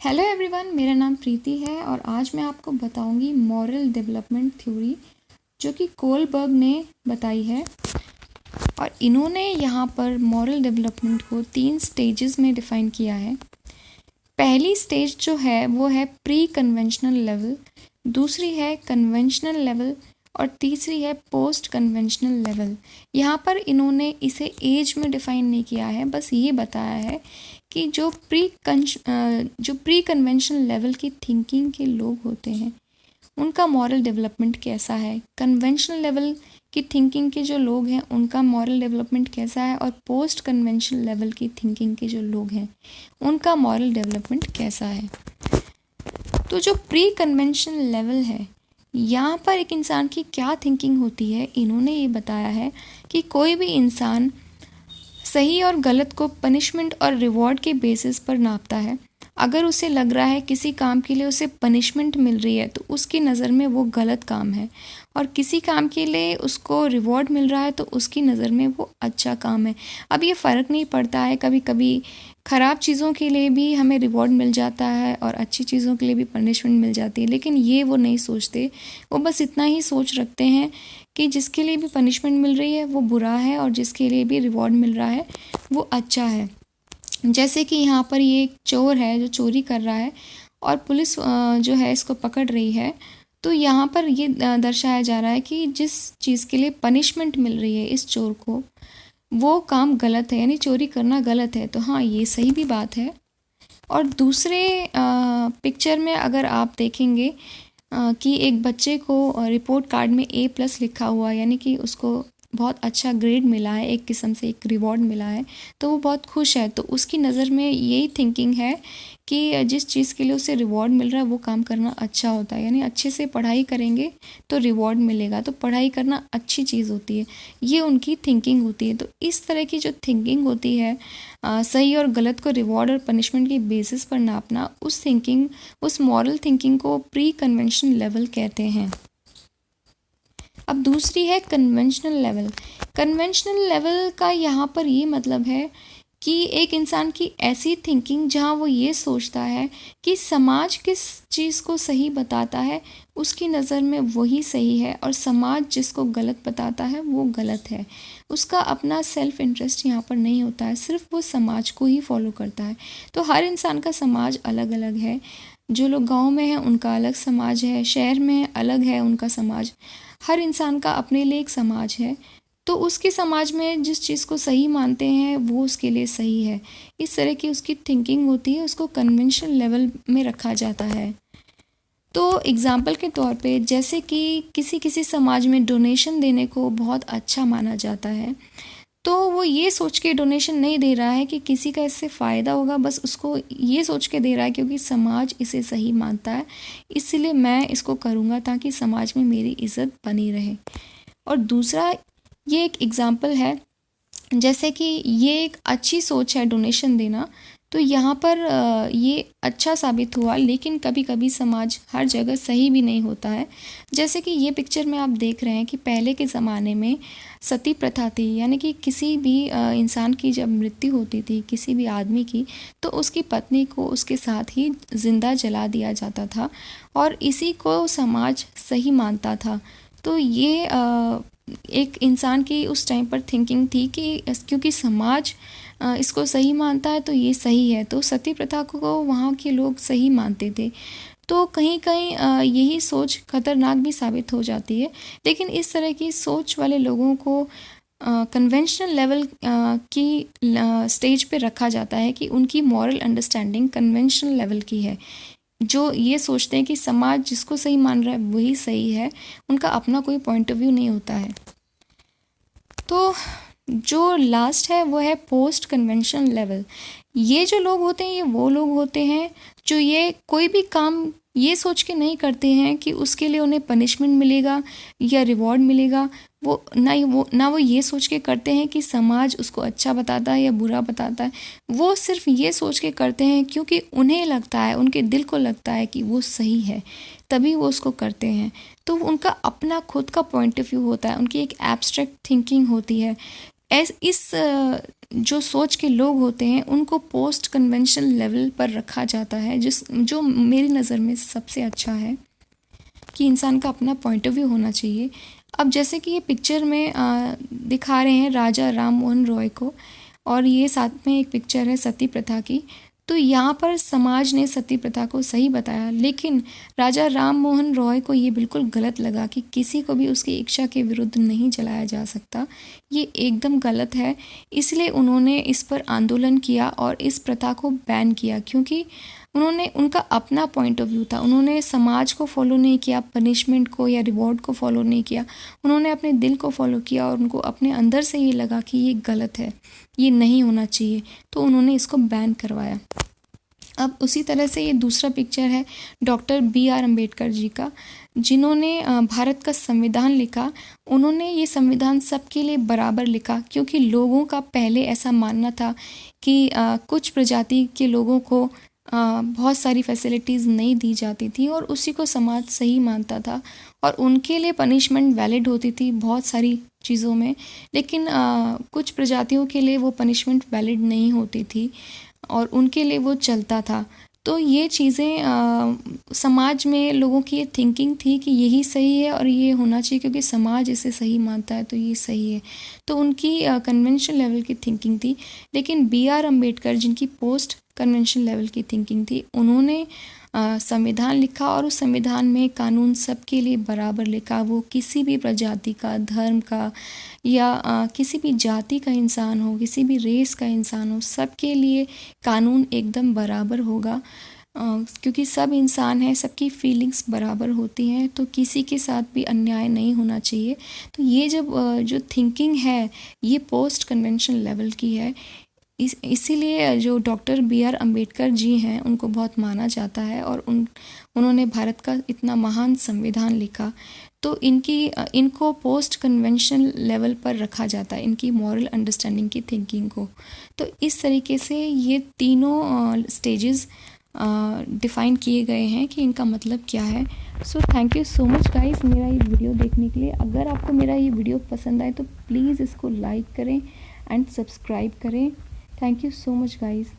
Hello everyone, मेरा नाम प्रीति है और आज मैं आपको बताऊंगी मॉरल डेवलपमेंट थ्योरी जो कि कोलबर्ग ने बताई है। और इन्होंने यहाँ पर मॉरल डेवलपमेंट को 3 स्टेजेस में डिफ़ाइन किया है। पहली स्टेज जो है वो है प्री कन्वेंशनल लेवल, दूसरी है कन्वेंशनल लेवल और तीसरी है पोस्ट कन्वेंशनल लेवल। यहाँ पर इन्होंने इसे एज में डिफ़ाइन नहीं किया है, बस ये बताया है कि जो प्री कन्वेंशनल लेवल की थिंकिंग के लोग होते हैं उनका मॉरल डेवलपमेंट कैसा है, कन्वेंशनल लेवल की थिंकिंग के जो लोग हैं उनका मॉरल डेवलपमेंट कैसा है और पोस्ट कन्वेंशनल लेवल की थिंकिंग के जो लोग हैं उनका मॉरल डेवलपमेंट कैसा है। तो जो प्री कन्वेंशनल लेवल है, यहाँ पर एक इंसान की क्या थिंकिंग होती है, इन्होंने ये बताया है कि कोई भी इंसान सही और गलत को पनिशमेंट और रिवॉर्ड के बेसिस पर नापता है। अगर उसे लग रहा है किसी काम के लिए उसे पनिशमेंट मिल रही है तो उसकी नज़र में वो गलत काम है, और किसी काम के लिए उसको रिवॉर्ड मिल रहा है तो उसकी नज़र में वो अच्छा काम है। अब ये फ़र्क नहीं पड़ता है, कभी कभी ख़राब चीज़ों के लिए भी हमें रिवॉर्ड मिल जाता है और अच्छी चीज़ों के लिए भी पनिशमेंट मिल जाती है, लेकिन ये वो नहीं सोचते। वो बस इतना ही सोच रखते हैं कि जिसके लिए भी पनिशमेंट मिल रही है वो बुरा है और जिसके लिए भी रिवॉर्ड मिल रहा है वो अच्छा है। जैसे कि यहाँ पर ये एक चोर है जो चोरी कर रहा है और पुलिस जो है इसको पकड़ रही है। तो यहाँ पर ये दर्शाया जा रहा है कि जिस चीज़ के लिए पनिशमेंट मिल रही है इस चोर को वो काम गलत है, यानी चोरी करना गलत है। तो हाँ, ये सही भी बात है। और दूसरे पिक्चर में अगर आप देखेंगे कि एक बच्चे को रिपोर्ट कार्ड में A+ लिखा हुआ, यानी कि उसको बहुत अच्छा ग्रेड मिला है, एक किस्म से एक रिवॉर्ड मिला है, तो वो बहुत खुश है। तो उसकी नज़र में यही थिंकिंग है कि जिस चीज़ के लिए उसे रिवॉर्ड मिल रहा है वो काम करना अच्छा होता है, यानी अच्छे से पढ़ाई करेंगे तो रिवॉर्ड मिलेगा, तो पढ़ाई करना अच्छी चीज़ होती है, ये उनकी थिंकिंग होती है। तो इस तरह की जो थिंकिंग होती है, सही और गलत को रिवॉर्ड और पनिशमेंट के बेसिस पर नापना, उस मॉरल थिंकिंग को प्री कन्वेंशनल लेवल कहते हैं। अब दूसरी है कन्वेंशनल लेवल। कन्वेंशनल लेवल का यहाँ पर ये मतलब है कि एक इंसान की ऐसी थिंकिंग जहाँ वो ये सोचता है कि समाज किस चीज़ को सही बताता है उसकी नज़र में वही सही है और समाज जिसको गलत बताता है वो गलत है। उसका अपना सेल्फ इंटरेस्ट यहाँ पर नहीं होता है, सिर्फ वो समाज को ही फॉलो करता है। तो हर इंसान का समाज अलग अलग है। जो लोग गांव में हैं उनका अलग समाज है, शहर में अलग है उनका समाज। हर इंसान का अपने लिए एक समाज है, तो उसके समाज में जिस चीज़ को सही मानते हैं वो उसके लिए सही है। इस तरह की उसकी थिंकिंग होती है, उसको कन्वेंशनल लेवल में रखा जाता है। तो एग्ज़ाम्पल के तौर पे जैसे कि किसी किसी समाज में डोनेशन देने को बहुत अच्छा माना जाता है, तो वो ये सोच के डोनेशन नहीं दे रहा है कि किसी का इससे फ़ायदा होगा, बस उसको ये सोच के दे रहा है क्योंकि समाज इसे सही मानता है, इसलिए मैं इसको करूँगा ताकि समाज में मेरी इज़्ज़त बनी रहे। और दूसरा, ये एक एग्ज़ाम्पल है, जैसे कि ये एक अच्छी सोच है डोनेशन देना, तो यहाँ पर ये अच्छा साबित हुआ, लेकिन कभी कभी समाज हर जगह सही भी नहीं होता है। जैसे कि ये पिक्चर में आप देख रहे हैं कि पहले के ज़माने में सती प्रथा थी, यानी कि किसी भी इंसान की जब मृत्यु होती थी किसी भी आदमी की, तो उसकी पत्नी को उसके साथ ही ज़िंदा जला दिया जाता था और इसी को समाज सही मानता था। तो ये एक इंसान की उस टाइम पर थिंकिंग थी कि क्योंकि समाज इसको सही मानता है तो ये सही है, तो सती प्रथा को वहाँ के लोग सही मानते थे। तो कहीं कहीं यही सोच खतरनाक भी साबित हो जाती है, लेकिन इस तरह की सोच वाले लोगों को कन्वेंशनल लेवल की स्टेज पे रखा जाता है कि उनकी मॉरल अंडरस्टैंडिंग कन्वेंशनल लेवल की है। जो ये सोचते हैं कि समाज जिसको सही मान रहा है वही सही है, उनका अपना कोई पॉइंट ऑफ व्यू नहीं होता है। तो जो लास्ट है वो है पोस्ट कन्वेंशनल लेवल। ये जो लोग होते हैं ये वो लोग होते हैं जो ये कोई भी काम ये सोच के नहीं करते हैं कि उसके लिए उन्हें पनिशमेंट मिलेगा या रिवॉर्ड मिलेगा। वो ये सोच के करते हैं कि समाज उसको अच्छा बताता है या बुरा बताता है। वो सिर्फ ये सोच के करते हैं क्योंकि उन्हें लगता है, उनके दिल को लगता है कि वो सही है, तभी वो उसको करते हैं। तो उनका अपना खुद का पॉइंट ऑफ व्यू होता है, उनकी एक एब्स्ट्रैक्ट थिंकिंग होती है। इस जो सोच के लोग होते हैं उनको पोस्ट कन्वेंशनल लेवल पर रखा जाता है, जो मेरी नज़र में सबसे अच्छा है कि इंसान का अपना पॉइंट ऑफ व्यू होना चाहिए। अब जैसे कि ये पिक्चर में दिखा रहे हैं राजा राम मोहन रॉय को, और ये साथ में एक पिक्चर है सती प्रथा की। तो यहाँ पर समाज ने सती प्रथा को सही बताया, लेकिन राजा राम मोहन रॉय को ये बिल्कुल गलत लगा कि किसी को भी उसकी इच्छा के विरुद्ध नहीं जलाया जा सकता, ये एकदम गलत है। इसलिए उन्होंने इस पर आंदोलन किया और इस प्रथा को बैन किया, क्योंकि उनका अपना पॉइंट ऑफ व्यू था। उन्होंने समाज को फॉलो नहीं किया, पनिशमेंट को या रिवॉर्ड को फॉलो नहीं किया, उन्होंने अपने दिल को फॉलो किया और उनको अपने अंदर से ये लगा कि ये गलत है, ये नहीं होना चाहिए, तो उन्होंने इसको बैन करवाया। अब उसी तरह से ये दूसरा पिक्चर है डॉक्टर BR अम्बेडकर जी का, जिन्होंने भारत का संविधान लिखा। उन्होंने ये संविधान सबके लिए बराबर लिखा, क्योंकि लोगों का पहले ऐसा मानना था कि कुछ प्रजाति के लोगों को बहुत सारी फैसिलिटीज़ नहीं दी जाती थी और उसी को समाज सही मानता था, और उनके लिए पनिशमेंट वैलिड होती थी बहुत सारी चीज़ों में, लेकिन कुछ प्रजातियों के लिए वो पनिशमेंट वैलिड नहीं होती थी और उनके लिए वो चलता था। तो ये चीज़ें समाज में लोगों की ये थिंकिंग थी कि यही सही है और ये होना चाहिए, क्योंकि समाज इसे सही मानता है तो ये सही है। तो उनकी कन्वेंशन लेवल की थिंकिंग थी। लेकिन BR अम्बेडकर, जिनकी पोस्ट कन्वेंशन लेवल की थिंकिंग थी, उन्होंने संविधान लिखा और उस संविधान में कानून सबके लिए बराबर लिखा। वो किसी भी प्रजाति का, धर्म का या किसी भी जाति का इंसान हो, किसी भी रेस का इंसान हो, सबके लिए कानून एकदम बराबर होगा, क्योंकि सब इंसान हैं, सबकी फीलिंग्स बराबर होती हैं, तो किसी के साथ भी अन्याय नहीं होना चाहिए। तो ये जो थिंकिंग है ये पोस्ट कन्वेंशन लेवल की है। इसीलिए जो डॉक्टर BR अम्बेडकर जी हैं उनको बहुत माना जाता है, और उन्होंने भारत का इतना महान संविधान लिखा। तो इनको पोस्ट कन्वेंशन लेवल पर रखा जाता है, इनकी मॉरल अंडरस्टैंडिंग की थिंकिंग को। तो इस तरीके से ये तीनों स्टेजेस डिफ़ाइन किए गए हैं कि इनका मतलब क्या है। So thank you so much guys मेरा ये वीडियो देखने के लिए। अगर आपको मेरा ये वीडियो पसंद आए तो प्लीज़ इसको लाइक करें एंड सब्सक्राइब करें। Thank you so much guys.